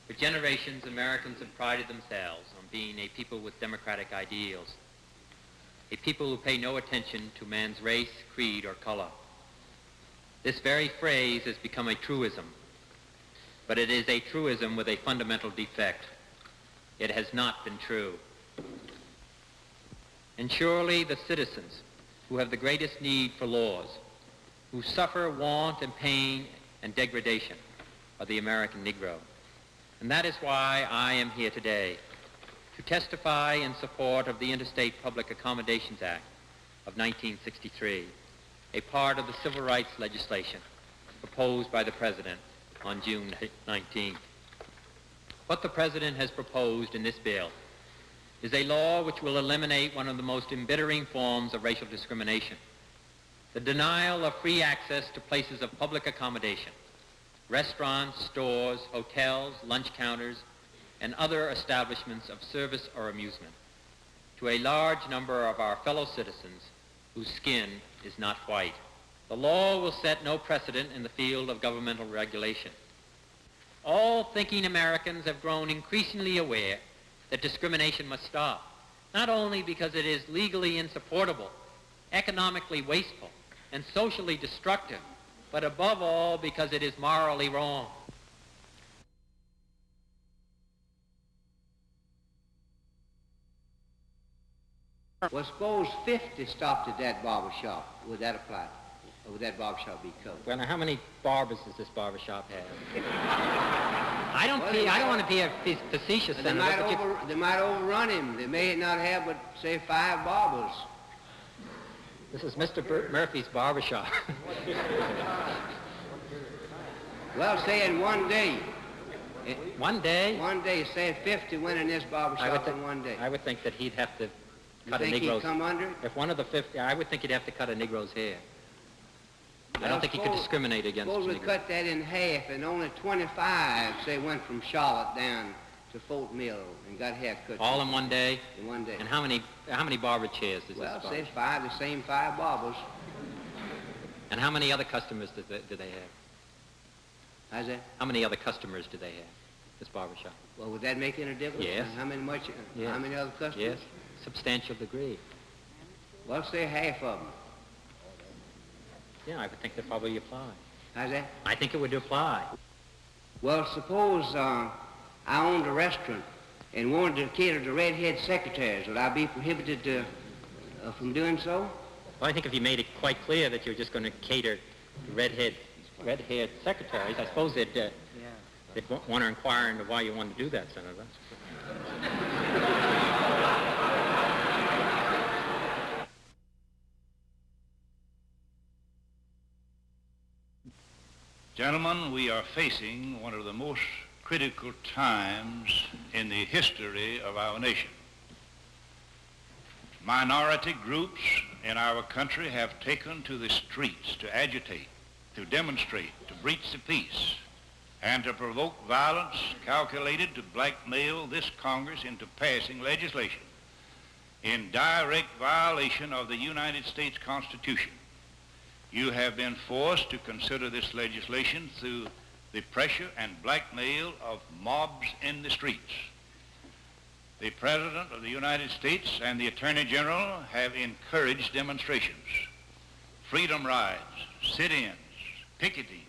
For generations, Americans have prided themselves on being a people with democratic ideals, a people who pay no attention to man's race, creed, or color. This very phrase has become a truism, but it is a truism with a fundamental defect. It has not been true. And surely the citizens who have the greatest need for laws, who suffer want and pain and degradation, are the American Negro. And that is why I am here today, to testify in support of the Interstate Public Accommodations Act of 1963, a part of the civil rights legislation proposed by the President on June 19th. What the President has proposed in this bill is a law which will eliminate one of the most embittering forms of racial discrimination, the denial of free access to places of public accommodation, restaurants, stores, hotels, lunch counters, and other establishments of service or amusement to a large number of our fellow citizens whose skin is not white. The law will set no precedent in the field of governmental regulation. All thinking Americans have grown increasingly aware that discrimination must stop, not only because it is legally insupportable, economically wasteful, and socially destructive, but above all because it is morally wrong. Well, suppose 50 stopped at that barber shop. Would that apply? Or would that barber shop be covered? Well, now, how many barbers does this barber shop have? I don't want to be a facetious, Senator, they might overrun him. They may not have but, say, 5 barbers. This is Mr. Murphy's barber shop. Well, say in one day. One day? One day. Say 50 went in this barber shop in one day. I would think that he'd have to cut you a think Negro's... he'd come under it? If one of the 50, I would think he'd have to cut a Negro's hair. Well, I don't think he could discriminate against Suppose we Negroes. cut that in half and only 25, say, went from Charlotte down to Fort Mill and got haircuts. All in one day? In one day. And how many barber chairs does well, this barber? say 5, the same 5 barbers. And how many other customers do they have? How's that? How many other customers do they have, this barber shop? Well, would that make any difference? Yes. How many Yes. How many other customers? Yes, substantial degree. Well, say half of them. Yeah, I would think that probably apply. How's that? I think it would apply. Well, suppose I owned a restaurant and wanted to cater to redhead secretaries. Would I be prohibited from doing so? Well, I think if you made it quite clear that you're just going to cater to red-haired secretaries, I suppose they'd want to inquire into why you want to do that, Senator. Gentlemen, we are facing one of the most critical times in the history of our nation. Minority groups in our country have taken to the streets to agitate, to demonstrate, to breach the peace, and to provoke violence calculated to blackmail this Congress into passing legislation in direct violation of the United States Constitution. You have been forced to consider this legislation through the pressure and blackmail of mobs in the streets. The President of the United States and the Attorney General have encouraged demonstrations, freedom rides, sit-ins, picketing,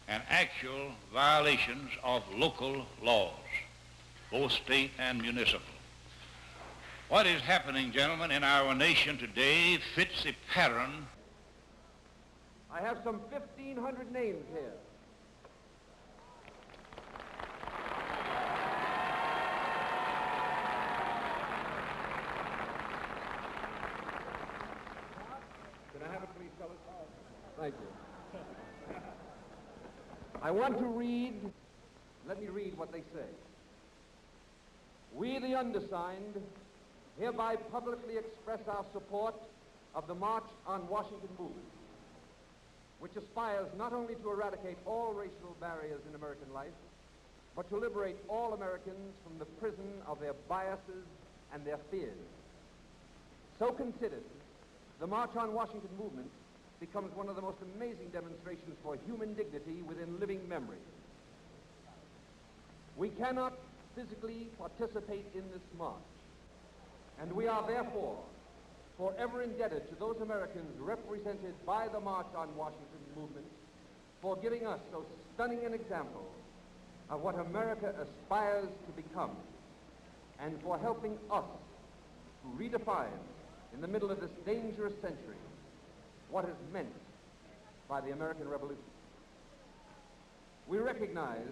and actual violations of local laws, both state and municipal. What is happening, gentlemen, in our nation today fits the pattern. I have some 1,500 names here. Can I have it, please, fellas? Thank you. I want to read Let me read what they say. We, the undersigned, hereby publicly express our support of the March on Washington movement, which aspires not only to eradicate all racial barriers in American life, but to liberate all Americans from the prison of their biases and their fears. So considered, the March on Washington movement becomes one of the most amazing demonstrations for human dignity within living memory. We cannot physically participate in this march, and we are therefore forever indebted to those Americans represented by the March on Washington movement for giving us so stunning an example of what America aspires to become, and for helping us to redefine in the middle of this dangerous century what is meant by the American Revolution. We recognize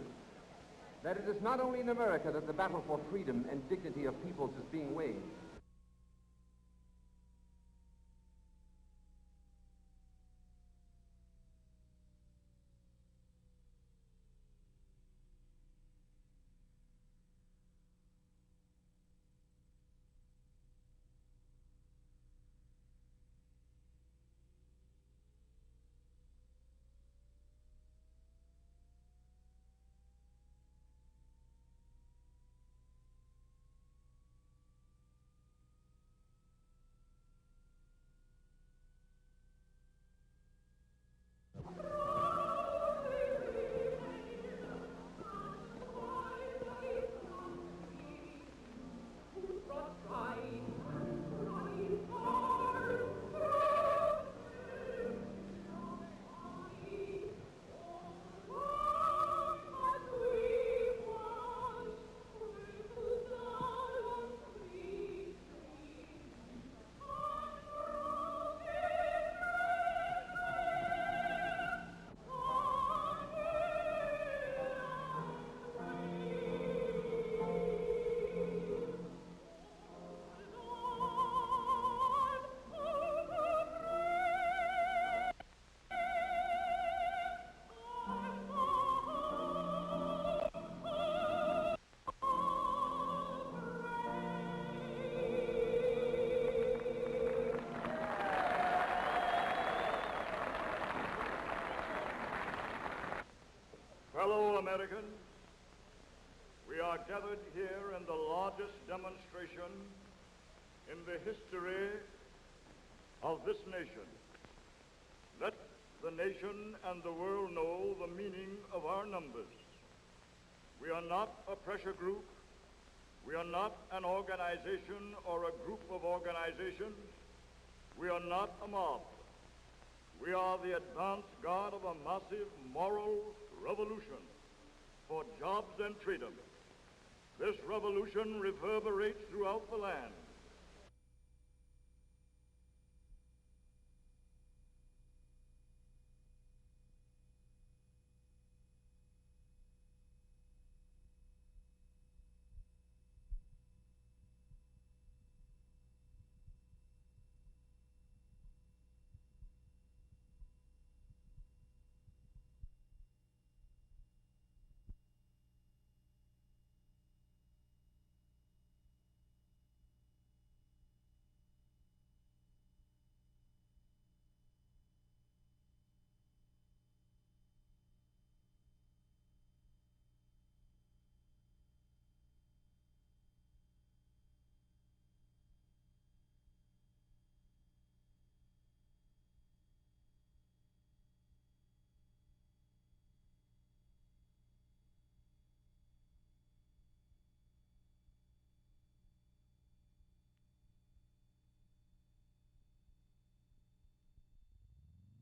that it is not only in America that the battle for freedom and dignity of peoples is being waged. Fellow Americans, we are gathered here in the largest demonstration in the history of this nation. Let the nation and the world know the meaning of our numbers. We are not a pressure group. We are not an organization or a group of organizations. We are not a mob. We are the advance guard of a massive moral revolution for jobs and freedom. This revolution reverberates throughout the land.